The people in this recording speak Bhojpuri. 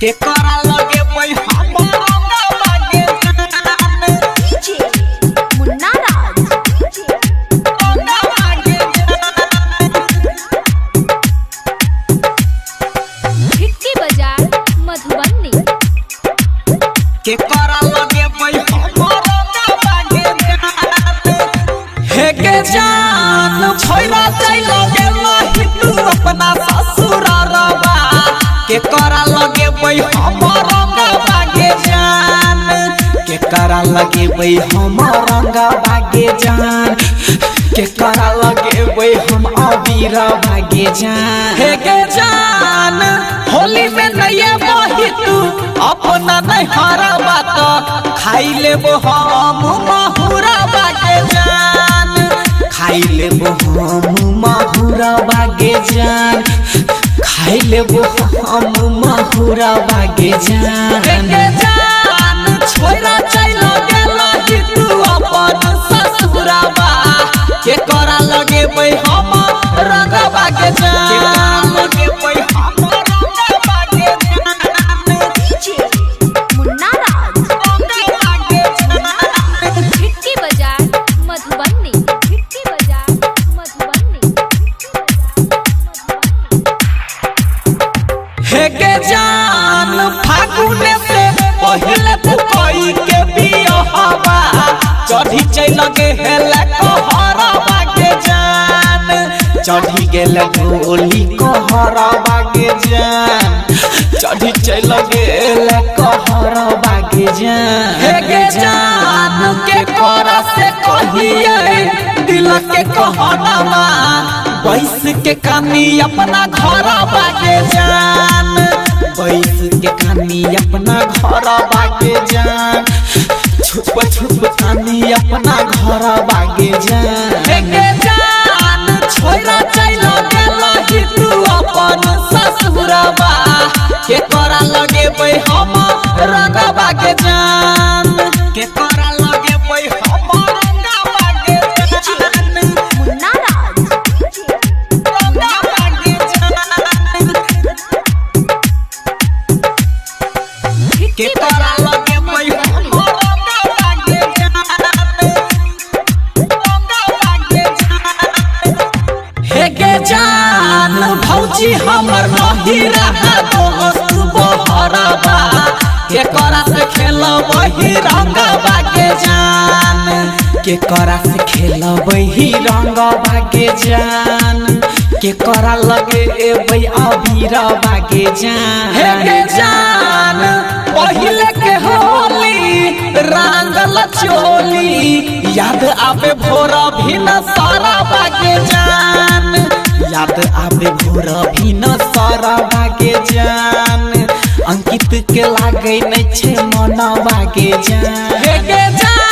के करा लगे पई हमरा बागे जान डीजे मुन्ना राज हमरा बागे जान भिट्टी बाजार मधुबनी के करा लगे पई हमरा बागे जान हे के जान छोइरा चलो गेलो हितू अपना ससुरालवा के करा लगे पई हमरा बागे जान के करा लगे पई हमरा बागे जान के करा लगे पई हम अबीर बागे जान हे के जान होली में नये मोहि तू अपना नहीं हरा बात खाई लेबो हम माहुरा बागे जान खाई लेबो हम माहुरा बागे जान खाई लेबो हम माहुरा बागे जान के जान छोरा चलो गेला कि तू अपन ससुराबा के करा लगे पई हम रंग बागे जान लगे पई हम रंग बागे जान डीजे मुन्ना राज बागे जान भिट्टी बाजार मधुबनी भिट्टी बाजार मधुबनी हे के जान फागुन से पहले तू कोई के बियाहवा चढ़ी चल गे हेले कहरा बागे जान चढ़ी गेल ढोली कहरा बागे जान चढ़ी चल गेल कहरा बागे जान हे के जान के करा से कहिए दिल के कहनामा बैस के कानी अपना घर बागे जान बैस के कानी अपना घर बागे जान छुप छुप कानी अपना घर बागे जान के जान छोरा चलो गेला कि तू अपन ससुराबा के करा लगे पई हम रंग बागे जान के करा लगे पई हम रंग बागे जान मुन्ना राज के करा लगे पई हमरा बागे जान हे के जान भौजी हमर नहीं रहा दोस्त बहरबा के करा से खेलबही रंग बागे जान के करा से खेलबही रंग बागे जान के करा लगे एबै अबीर बागे जान हे के जान पहिले के होली रंगल चोली याद आवे भोर भी न सारा बागे जान याद आवे भोर भी न सारा बागे जान अंकित के लागे नहीं छे मन बागे जान हे के जान